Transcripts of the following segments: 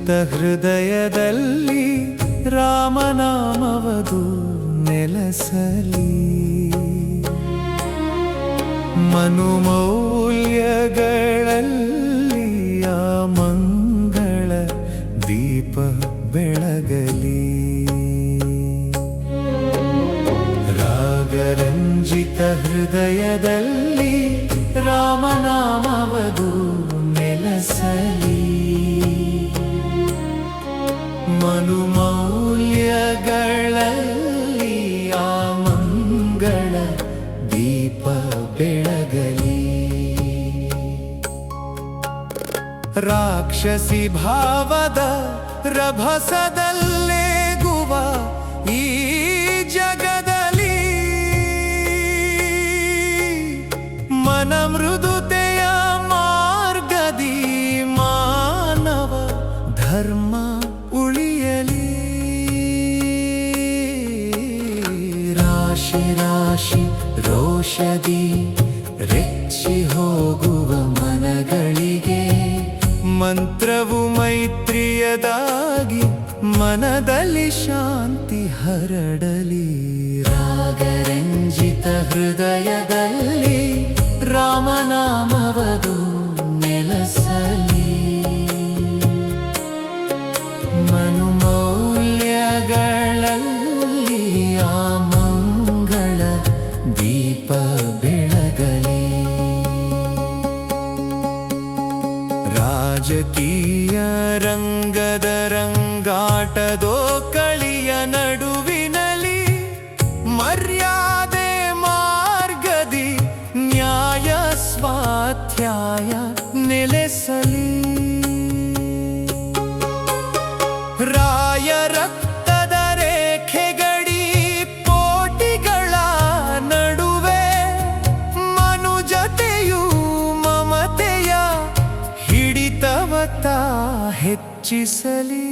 ರಾಗರಂಜಿತ ಹೃದಯದಲ್ಲಿ ರಾಮನಾಮವದು ನೆಲಸಲಿ. ಮನುಮೌಲ್ಯಗಳಲ್ಲಿ ಆ ಮಂಗಳ ದೀಪ ಬೆಳಗಲಿ. ರಾಗರಂಜಿತ ಹೃದಯದಲ್ಲಿ ರಾಮನಾಮವದು ನೆಲಸಲಿ. ಮನುಮೌಲ್ಯಗಳಲ್ಲಿ ಆ ಮಂಗಳ ದೀಪ ಬೆಳಗಲಿ. ರಾಕ್ಷಸಿ ಭಾವದ ರಭಸದಲ್ಲೇಗುವ ಈ ಜಗದಲ್ಲಿ ಮನ ಮೃದುತೆಯ ಮಾರ್ಗದಿ ಮಾನವ ಧರ್ಮ ಉಳಿಯಲಿ. ರಾಶಿ ರಾಶಿ ರೋಷದಿ ರೆಚ್ಚಿ ಹೋಗುವ ಮನಗಳಿಗೆ ಮಂತ್ರವು ಮೈತ್ರಿಯದಾಗಿ ಮನದಲ್ಲಿ ಶಾಂತಿ ಹರಡಲಿ. ರಾಗರಂಜಿತ ಹೃದಯದಲ್ಲಿ ರಾಮನಾಮವದು ನೆಲಸಲಿ. ಮನುಮೌಲ್ಯಗಳಲ್ಲಿ ಆ ಮಂಗಳ ದೀಪ ಬೆಳಗಲಿ. ರಾಜಕೀಯ ರಂಗದ ರಂಗಾಟದೋ ಕಳಿಯ ನಡುವಿನಲಿ ಮರ್ಯಾದೆ ಮಾರ್ಗದಿ ನ್ಯಾಯ ಸ್ವಾಧ್ಯಾಯ ನೆಲೆಸಲಿ. ರಾಯ ರಕ್ತದ ರೇಖೆಗಡಿ ಪೋಟಿಗಳ ನಡುವೆ ಮನುಜತೆಯು ಮಮತೆಯ ಹಿಡಿತವತ ಹೆಚ್ಚಿಸಲಿ.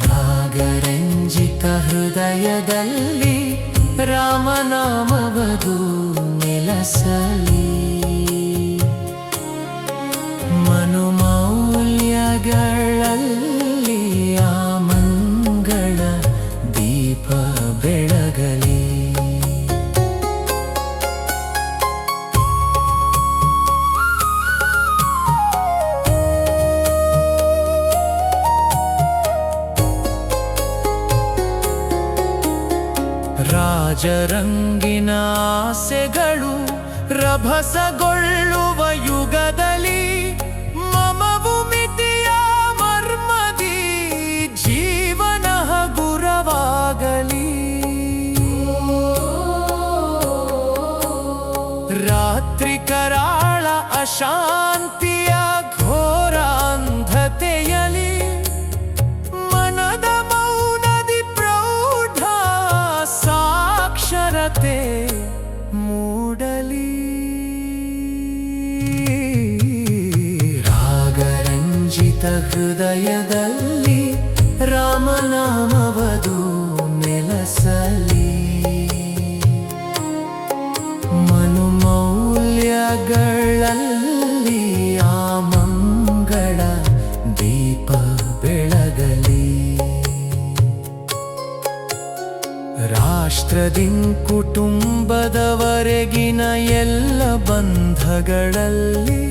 ರಾಗರಂಜಿತ ಹೃದಯದಲ್ಲಿ ರಾಮನಾಮವದು ನೆಲಸಲಿ. ಮನುಮೌಲ್ಯಗಳಲ್ಲಿ ಆ ಮಂಗಳ ದೀಪ ಬೆಳಗಲಿ. ರಾಜರಂಗಿನ ಆಸೆಗಳು ರಭಸಗೊಳ್ಳುವ ಯುಗದಲ್ಲಿ ಮಮವು ಮಿತಿಯ ಮರ್ಮದಿ ಜೀವನ ಹಗುರವಾಗಲಿ. ರಾತ್ರಿ ಕರಾಳ ಅಶಾಂತಿಯ ಘೋರ ಅಂಧತೆಯಲಿ ಮನದ ಮೌನದಿ ಪ್ರೌಢ ಸಾಕ್ಷರತೆ ಮೂಡಲಿ. ರಾಗರಂಜಿತ ಹೃದಯದಲ್ಲಿ ರಾಮನಾಮವದು ನೆಲಸಲಿ. ಮನುಮೌಲ್ಯಗಳಲ್ಲಿ ಆ ಮಂಗಳ ದೀಪ ಬೆಳಗಲಿ. ರಾಷ್ಟ್ರದಿಂ ಕುಟುಂಬದವರೆಗಿನ ಎಲ್ಲ ಬಂಧಗಳಲ್ಲಿ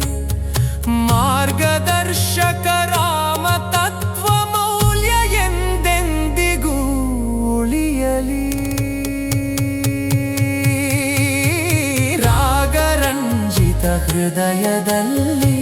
ಮಾರ್ಗದರ್ಶಕ ರಾಮ ತತ್ವ ಮೌಲ್ಯ ಎಂದೆಂದಿಗೂ ಉಳಿಯಲಿ. ರಾಗರಂಜಿತ ಹೃದಯದಲ್ಲಿ